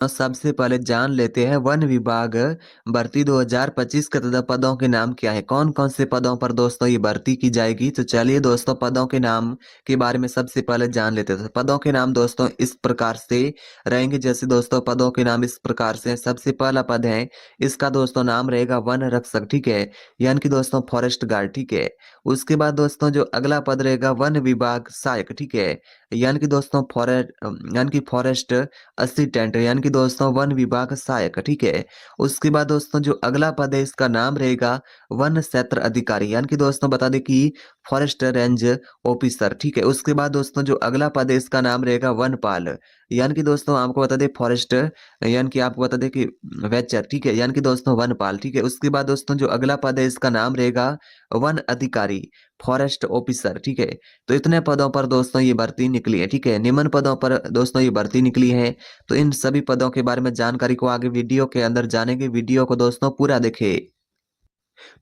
सबसे पहले जान लेते हैं वन विभाग भर्ती 2025 के तहत पदों के नाम क्या है, कौन कौन से पदों पर दोस्तों ये भर्ती की जाएगी। तो चलिए दोस्तों पदों के नाम के बारे में सबसे पहले जान लेते हैं। पदों के नाम दोस्तों इस प्रकार से रहेंगे, जैसे दोस्तों पदों के नाम इस प्रकार से हैं। सबसे पहला पद है, इसका दोस्तों नाम रहेगा वन रक्षक, ठीक है, यानी कि दोस्तों फॉरेस्ट गार्ड, ठीक है। उसके बाद दोस्तों जो अगला पद रहेगा वन विभाग सहायक, ठीक है, यानी कि दोस्तों फॉरेस्ट असिस्टेंट, यानी कि दोस्तों वन विभाग सहायक, ठीक है। उसके बाद दोस्तों जो अगला पद है इसका नाम रहेगा वन क्षेत्र अधिकारी, यानी कि दोस्तों बता दें कि फॉरेस्ट रेंज ऑफिसर, ठीक है। उसके बाद दोस्तों जो अगला पद है इसका नाम रहेगा वनपाल, यानी कि दोस्तों आपको बता दें फॉरेस्ट, यानी कि आपको बता दें कि वेचर, ठीक है, यानी कि दोस्तों वनपाल, ठीक है। उसके बाद दोस्तों जो अगला पद है इसका नाम रहेगा वन अधिकारी, फॉरेस्ट ऑफिसर, ठीक है। तो इतने पदों पर दोस्तों ये भर्ती निकली है, ठीक है, निम्न पदों पर दोस्तों ये भर्ती निकली है। तो इन सभी पदों के बारे में जानकारी को आगे वीडियो के अंदर जानेंगे, वीडियो को दोस्तों पूरा देखें।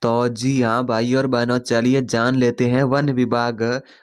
तो जी हाँ भाई और बहनों, चलिए जान लेते हैं वन विभाग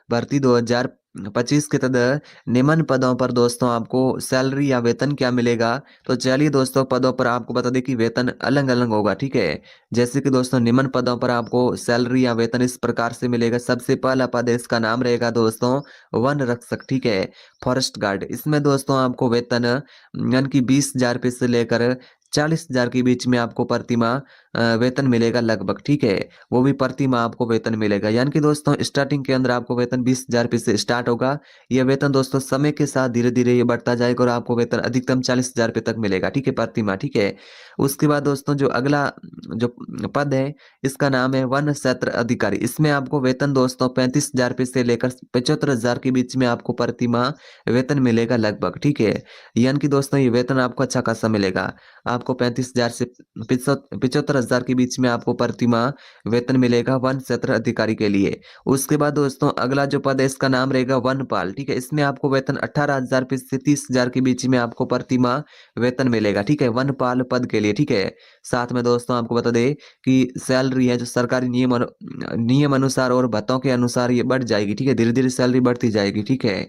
भर्ती 2025 के तहत निम्न पदों पर दोस्तों आपको सैलरी या वेतन क्या मिलेगा। तो चलिए दोस्तों पदों पर आपको बता दें कि वेतन अलग अलग होगा, ठीक है। जैसे कि दोस्तों निम्न पदों पर आपको सैलरी या वेतन इस प्रकार से मिलेगा। सबसे पहला पद है, इसका नाम रहेगा दोस्तों वन रक्षक, ठीक है, फॉरेस्ट गार्ड। इसमें दोस्तों आपको वेतन यानी कि 20,000 रुपये से लेकर 40,000 के बीच में आपको प्रतिमाह वेतन मिलेगा लगभग, ठीक है। वो भी प्रति माह आपको वेतन मिलेगा, यानी कि दोस्तों स्टार्टिंग के अंदर आपको वेतन 20,000 रुपये से स्टार्ट होगा। यह वेतन दोस्तों समय के साथ धीरे धीरे ये बढ़ता जाएगा और आपको वेतन अधिकतम 40,000 रुपये तक मिलेगा, ठीक है, प्रति माह, ठीक है। उसके बाद दोस्तों जो अगला जो पद है इसका नाम है वन क्षेत्र अधिकारी। इसमें आपको वेतन दोस्तों 35,000 रुपये से लेकर 75,000 के बीच में आपको प्रति माह वेतन मिलेगा लगभग, ठीक है। यानी कि दोस्तों ये वेतन आपको अच्छा खासा मिलेगा। आपको 35,000 से 75,000 के बीच में आपको प्रति माह वेतन मिलेगा वन क्षेत्र अधिकारी के लिए। उसके बाद दोस्तों अगला जो पद है इसका नाम रहेगा वनपाल, ठीक है। इसमें आपको वेतन 18,000 रुपये से 30,000 के बीच में आपको प्रति माह वेतन मिलेगा, ठीक है, वनपाल पद के लिए, ठीक है। साथ में दोस्तों आपको बता दें कि सैलरी है जो सरकारी नियम अनुसार और भत्तों के अनुसार ये बढ़ जाएगी, ठीक है, धीरे धीरे सैलरी बढ़ती जाएगी, ठीक है।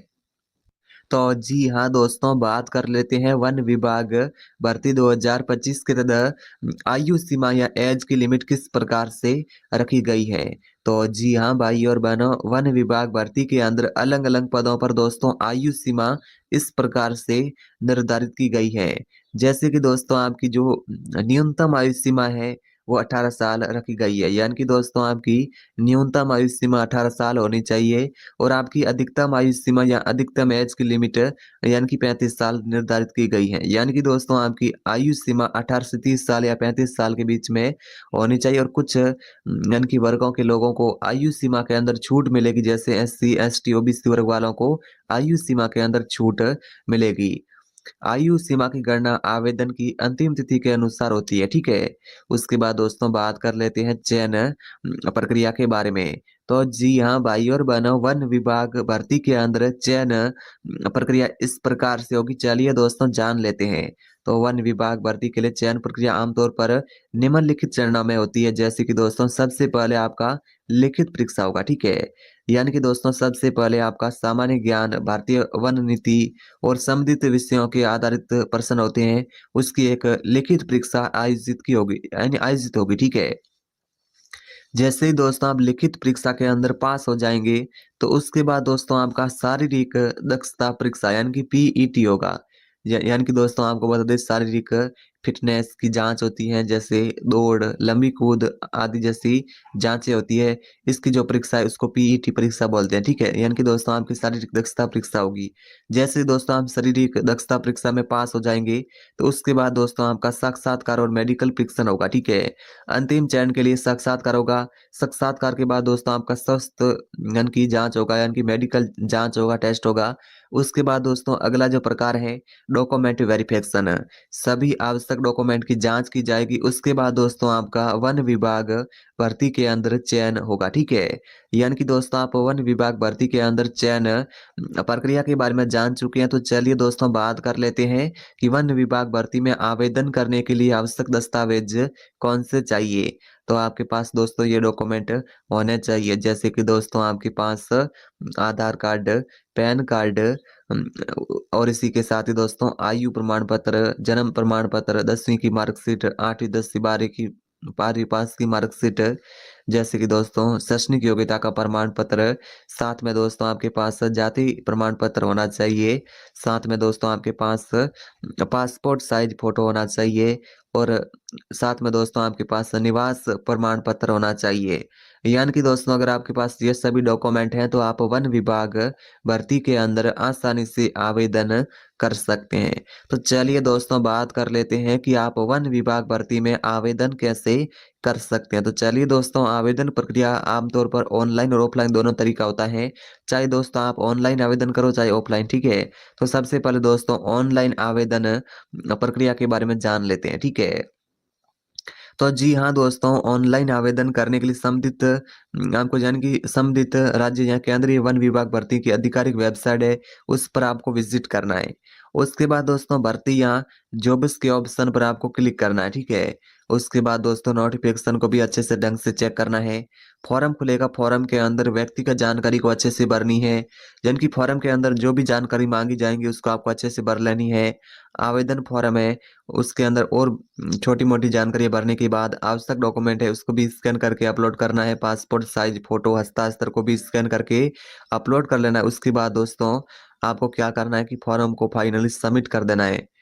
तो जी हाँ दोस्तों, बात कर लेते हैं वन विभाग भर्ती 2025 के तहत आयु सीमा या एज की लिमिट किस प्रकार से रखी गई है। तो जी हाँ भाई और बहनों, वन विभाग भर्ती के अंदर अलग अलग पदों पर दोस्तों आयु सीमा इस प्रकार से निर्धारित की गई है। जैसे कि दोस्तों आपकी जो न्यूनतम आयु सीमा है वो 18 साल रखी गई है, यानी कि दोस्तों आपकी न्यूनतम आयु सीमा 18 साल होनी चाहिए और आपकी अधिकतम आयु सीमा या अधिकतम एज की लिमिट यानी कि 35 साल निर्धारित की गई है। यानी कि दोस्तों आपकी आयु सीमा 18 से 30 साल या 35 साल के बीच में होनी चाहिए। और कुछ यानी कि वर्गों के लोगों को आयु सीमा के अंदर छूट मिलेगी, जैसे SC ST OBC वर्ग वालों को आयु सीमा के अंदर छूट मिलेगी। आयु सीमा की गणना आवेदन की अंतिम तिथि के अनुसार होती है, ठीक है। उसके बाद दोस्तों बात कर लेते हैं चयन प्रक्रिया के बारे में। तो जी हाँ भाई और बहनों, वन विभाग भर्ती के अंदर चयन प्रक्रिया इस प्रकार से होगी, चलिए दोस्तों जान लेते हैं। तो वन विभाग भर्ती के लिए चयन प्रक्रिया आमतौर पर निम्नलिखित चरणों में होती है। जैसे कि दोस्तों सबसे पहले आपका लिखित परीक्षा होगा, ठीक है, यानी कि दोस्तों सबसे पहले आपका सामान्य ज्ञान, भारतीय वन नीति और संबंधित विषयों के आधारित प्रश्न होते हैं, उसकी एक लिखित परीक्षा आयोजित की होगी, यानी आयोजित होगी, ठीक है। जैसे ही दोस्तों आप लिखित परीक्षा के अंदर पास हो जाएंगे तो उसके बाद दोस्तों आपका शारीरिक दक्षता परीक्षा यानी कि PET होगा। यानी कि दोस्तों आपको बता दें शारीरिक फिटनेस की जांच होती है, जैसे दौड़, लंबी कूद आदि जैसी जांचें होती है। इसकी जो परीक्षा है उसको PET परीक्षा बोलते हैं, ठीक है। यानी कि दोस्तों आपकी शारीरिक दक्षता परीक्षा होगी। जैसे दोस्तों आप शारीरिक दक्षता परीक्षा में पास हो जाएंगे तो उसके बाद दोस्तों आपका साक्षात्कार और मेडिकल परीक्षण होगा, ठीक है। अंतिम चरण के लिए साक्षात्कार होगा। साक्षात्कार के बाद दोस्तों आपका स्वास्थ्य यानी की जांच होगा, यानी कि मेडिकल जांच होगा, टेस्ट होगा। उसके बाद दोस्तों अगला जो प्रकार है डॉक्यूमेंट वेरिफिकेशन, सभी आवश्यक डॉक्यूमेंट की जांच की जाएगी। उसके बाद दोस्तों आपका वन विभाग भर्ती के अंदर चयन होगा, ठीक है। यानी कि दोस्तों आप वन विभाग भर्ती के अंदर चयन प्रक्रिया के बारे में जान चुके हैं। तो चलिए दोस्तों बात कर लेते हैं कि वन विभाग भर्ती में आवेदन करने के लिए आवश्यक दस्तावेज कौन से चाहिए। तो आपके पास दोस्तों ये डॉक्यूमेंट होने चाहिए, जैसे कि दोस्तों आपके पास आधार कार्ड, पैन कार्ड, अम, और इसी के साथ ही दोस्तों आयु प्रमाण पत्र, जन्म प्रमाण पत्र, 10वीं की मार्कशीट, 8वीं 10वीं 12वीं की 12वीं पास की मार्कशीट, जैसे कि दोस्तों शैक्षणिक योग्यता का प्रमाण पत्र, साथ में दोस्तों आपके पास जाति प्रमाण पत्र होना चाहिए, साथ में दोस्तों आपके पास पासपोर्ट साइज फोटो होना चाहिए और साथ में दोस्तों आपके पास निवास प्रमाण पत्र होना चाहिए। यानी कि दोस्तों अगर आपके पास ये सभी डॉक्यूमेंट हैं तो आप वन विभाग भर्ती के अंदर आसानी से आवेदन कर सकते हैं। तो चलिए दोस्तों बात कर लेते हैं कि आप वन विभाग भर्ती में आवेदन कैसे कर सकते हैं। तो चलिए दोस्तों आवेदन प्रक्रिया आमतौर पर ऑनलाइन और ऑफलाइन दोनों तरीका होता है। चाहे दोस्तों आप ऑनलाइन आवेदन करो चाहे ऑफलाइन, ठीक है। तो सबसे पहले दोस्तों ऑनलाइन आवेदन प्रक्रिया के बारे में जान लेते हैं, ठीक है। तो जी हाँ दोस्तों, ऑनलाइन आवेदन करने के लिए आपको जान कि संबंधित राज्य या केंद्रीय वन विभाग भर्ती की आधिकारिक वेबसाइट है, उस पर आपको विजिट करना है। उसके बाद दोस्तों भर्ती या जॉब्स के ऑप्शन पर आपको क्लिक करना है, ठीक है। उसके बाद दोस्तों नोटिफिकेशन को भी अच्छे से ढंग से चेक करना है। फॉर्म खुलेगा, फॉर्म के अंदर व्यक्तिगत जानकारी को अच्छे से भरनी है। यानी कि फॉर्म के अंदर जो भी जानकारी मांगी जाएंगी उसको आपको अच्छे से भर लेनी है। आवेदन फॉर्म है, उसके अंदर और छोटी-मोटी जानकारी भरने के बाद आवश्यक डॉक्यूमेंट है उसको भी स्कैन करके अपलोड करना है। पासपोर्ट साइज फोटो, हस्ताक्षर को भी स्कैन करके अपलोड कर लेना है। उसके बाद दोस्तों आपको क्या करना है कि फॉर्म को फाइनली सबमिट कर देना है।